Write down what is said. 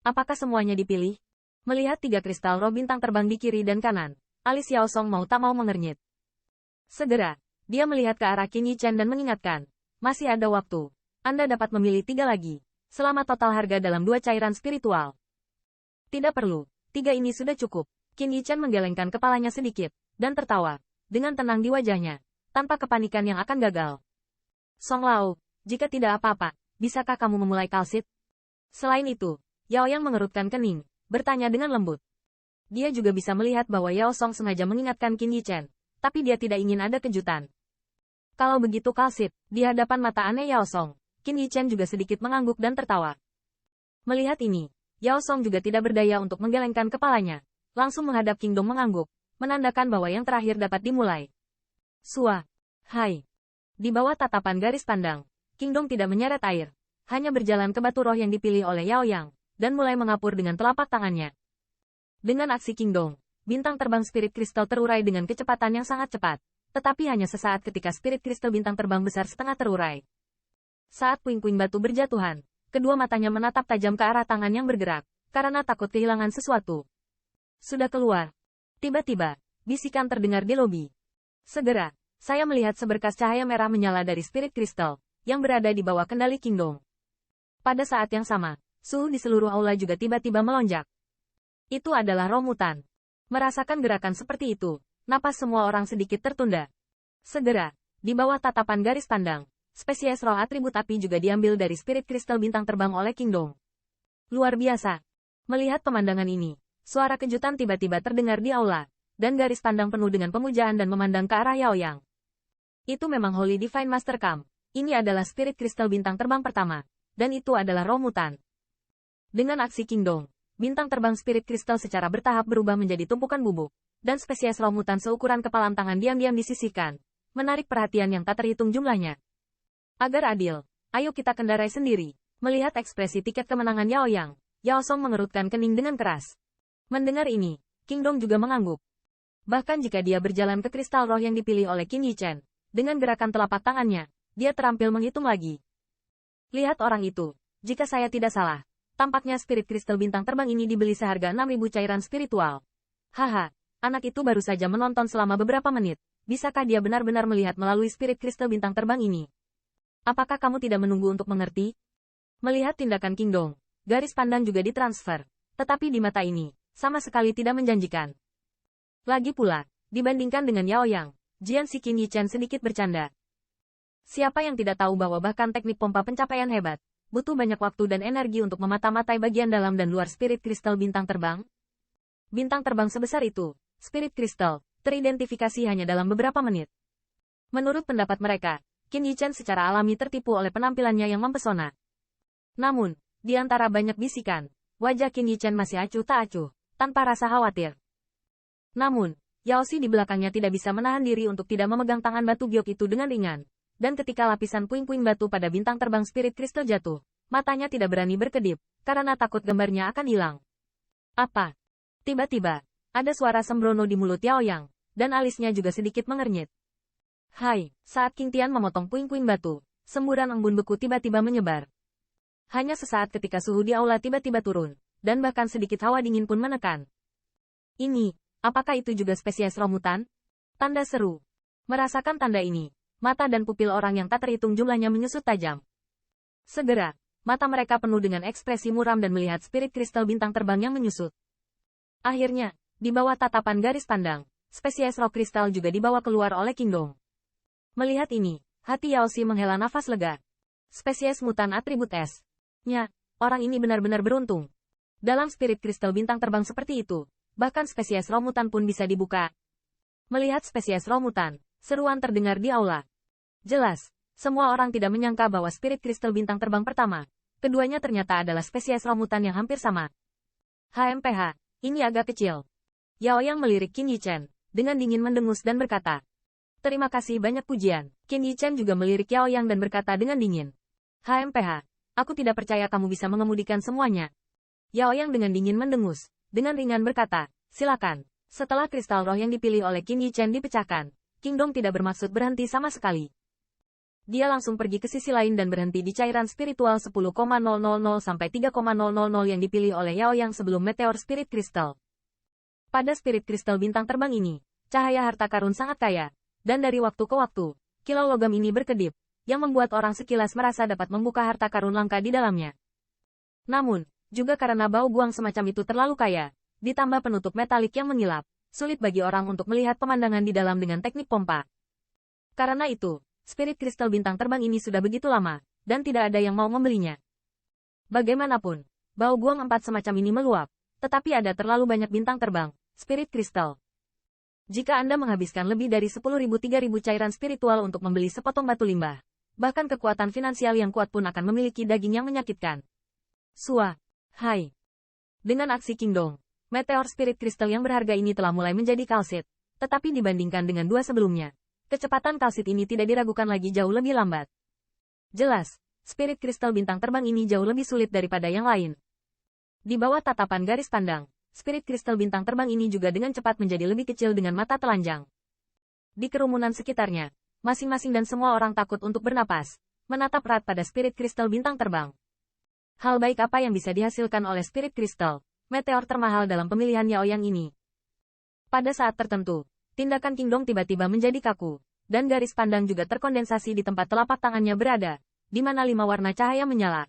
Apakah semuanya dipilih? Melihat 3 kristal roh bintang terbang di kiri dan kanan, alis Yao Song mau tak mau mengernyit. Segera, dia melihat ke arah Qin Yichen dan mengingatkan, masih ada waktu. Anda dapat memilih 3 lagi, selama total harga dalam 2 cairan spiritual. Tidak perlu, 3 ini sudah cukup. Qin Yichen menggelengkan kepalanya sedikit, dan tertawa, dengan tenang di wajahnya, tanpa kepanikan yang akan gagal. Song Lao, jika tidak apa-apa, bisakah kamu memulai kalsit? Selain itu, Yao Yang mengerutkan kening, bertanya dengan lembut. Dia juga bisa melihat bahwa Yao Song sengaja mengingatkan Qin Yichen, tapi dia tidak ingin ada kejutan. Kalau begitu kalsit, di hadapan mata aneh Yao Song, Qin Yichen juga sedikit mengangguk dan tertawa. Melihat ini, Yao Song juga tidak berdaya untuk menggelengkan kepalanya, langsung menghadap King Dong mengangguk, menandakan bahwa yang terakhir dapat dimulai. Sua. Hai. Di bawah tatapan garis pandang, King Dong tidak menyeret air, hanya berjalan ke batu roh yang dipilih oleh Yao Yang, dan mulai mengapur dengan telapak tangannya. Dengan aksi King Dong, bintang terbang spirit kristal terurai dengan kecepatan yang sangat cepat, tetapi hanya sesaat ketika spirit kristal bintang terbang besar setengah terurai. Saat puing-puing batu berjatuhan, kedua matanya menatap tajam ke arah tangan yang bergerak, karena takut kehilangan sesuatu. Sudah keluar. Tiba-tiba, bisikan terdengar di lobi. Segera, saya melihat seberkas cahaya merah menyala dari spirit kristal, yang berada di bawah kendali King Dong. Pada saat yang sama, suhu di seluruh aula juga tiba-tiba melonjak. Itu adalah roh mutan. Merasakan gerakan seperti itu, napas semua orang sedikit tertunda. Segera, di bawah tatapan garis pandang, spesies roh atribut api juga diambil dari spirit kristal bintang terbang oleh King Dong. Luar biasa. Melihat pemandangan ini, suara kejutan tiba-tiba terdengar di aula, dan garis pandang penuh dengan pemujaan dan memandang ke arah Yao Yang. Itu memang Holy Divine Master Camp. Ini adalah spirit kristal bintang terbang pertama, dan itu adalah roh mutan. Dengan aksi King Dong, bintang terbang spirit kristal secara bertahap berubah menjadi tumpukan bubuk, dan spesies roh mutan seukuran kepalan tangan diam-diam disisihkan, menarik perhatian yang tak terhitung jumlahnya. Agar adil, ayo kita kendarai sendiri. Melihat ekspresi tiket kemenangan Yao Yang, Yao Song mengerutkan kening dengan keras. Mendengar ini, King Dong juga mengangguk. Bahkan jika dia berjalan ke kristal roh yang dipilih oleh Qin Yichen, dengan gerakan telapak tangannya, dia terampil menghitung lagi. Lihat orang itu, jika saya tidak salah, tampaknya spirit kristal bintang terbang ini dibeli seharga 6.000 cairan spiritual. Haha, anak itu baru saja menonton selama beberapa menit, bisakah dia benar-benar melihat melalui spirit kristal bintang terbang ini? Apakah kamu tidak menunggu untuk mengerti? Melihat tindakan King Dong, garis pandang juga ditransfer, tetapi di mata ini, sama sekali tidak menjanjikan. Lagi pula, dibandingkan dengan Yao Yang, Jian Si Qin Yichen sedikit bercanda. Siapa yang tidak tahu bahwa bahkan teknik pompa pencapaian hebat, butuh banyak waktu dan energi untuk memata-matai bagian dalam dan luar spirit kristal bintang terbang? Bintang terbang sebesar itu, spirit kristal, teridentifikasi hanya dalam beberapa menit. Menurut pendapat mereka, Qin Yichen secara alami tertipu oleh penampilannya yang mempesona. Namun, di antara banyak bisikan, wajah Qin Yichen masih acuh tak acuh, tanpa rasa khawatir. Namun, Yao Xi di belakangnya tidak bisa menahan diri untuk tidak memegang tangan batu giok itu dengan ringan. Dan ketika lapisan puing-puing batu pada bintang terbang spirit kristal jatuh, matanya tidak berani berkedip, karena takut gambarnya akan hilang. Apa? Tiba-tiba, ada suara sembrono di mulut Yao Yang, dan alisnya juga sedikit mengernyit. Hai, saat King Tian memotong puing-puing batu, semburan embun beku tiba-tiba menyebar. Hanya sesaat ketika suhu di aula tiba-tiba turun, dan bahkan sedikit hawa dingin pun menekan. Ini, apakah itu juga spesies roh mutan? Tanda seru. Merasakan tanda ini, mata dan pupil orang yang tak terhitung jumlahnya menyusut tajam. Segera, mata mereka penuh dengan ekspresi muram dan melihat spirit kristal bintang terbang yang menyusut. Akhirnya, di bawah tatapan garis pandang, spesies roh kristal juga dibawa keluar oleh King Dong. Melihat ini, hati Yao Xi menghela nafas lega. Spesies mutan atribut S. Nya, orang ini benar-benar beruntung. Dalam spirit kristal bintang terbang seperti itu, bahkan spesies roh mutan pun bisa dibuka. Melihat spesies roh mutan, seruan terdengar di aula. Jelas, semua orang tidak menyangka bahwa spirit kristal bintang terbang pertama, keduanya ternyata adalah spesies roh mutan yang hampir sama. HMPH, ini agak kecil. Yao Yang melirik Qin Yichen, dengan dingin mendengus dan berkata. Terima kasih banyak pujian. Qin Yichen juga melirik Yao Yang dan berkata dengan dingin. HMPH, aku tidak percaya kamu bisa mengemudikan semuanya. Yao Yang dengan dingin mendengus, dengan ringan berkata, silakan. Setelah kristal roh yang dipilih oleh Qin Yichen dipecahkan, King Dong tidak bermaksud berhenti sama sekali. Dia langsung pergi ke sisi lain dan berhenti di cairan spiritual 10,000 sampai 3,000 yang dipilih oleh Yao Yang sebelum meteor spirit crystal. Pada spirit crystal bintang terbang ini, cahaya harta karun sangat kaya, dan dari waktu ke waktu, kilau logam ini berkedip, yang membuat orang sekilas merasa dapat membuka harta karun langka di dalamnya. Namun, juga karena bau buang semacam itu terlalu kaya, ditambah penutup metalik yang mengilap, sulit bagi orang untuk melihat pemandangan di dalam dengan teknik pompa. Karena itu, spirit kristal bintang terbang ini sudah begitu lama, dan tidak ada yang mau membelinya. Bagaimanapun, bau buang 4 semacam ini meluap, tetapi ada terlalu banyak bintang terbang, spirit kristal. Jika Anda menghabiskan lebih dari 10.000-3.000 cairan spiritual untuk membeli sepotong batu limbah, bahkan kekuatan finansial yang kuat pun akan memiliki daging yang menyakitkan. Sua. Hai. Dengan aksi Kingdong, meteor spirit kristal yang berharga ini telah mulai menjadi kalsit, tetapi dibandingkan dengan dua sebelumnya, kecepatan kalsit ini tidak diragukan lagi jauh lebih lambat. Jelas, spirit kristal bintang terbang ini jauh lebih sulit daripada yang lain. Di bawah tatapan garis pandang, spirit kristal bintang terbang ini juga dengan cepat menjadi lebih kecil dengan mata telanjang. Di kerumunan sekitarnya, masing-masing dan semua orang takut untuk bernapas, menatap erat pada spirit kristal bintang terbang. Hal baik apa yang bisa dihasilkan oleh spirit kristal, meteor termahal dalam pemilihan Yao Yang ini? Pada saat tertentu, tindakan Kingdong tiba-tiba menjadi kaku, dan garis pandang juga terkondensasi di tempat telapak tangannya berada, di mana 5 warna cahaya menyala.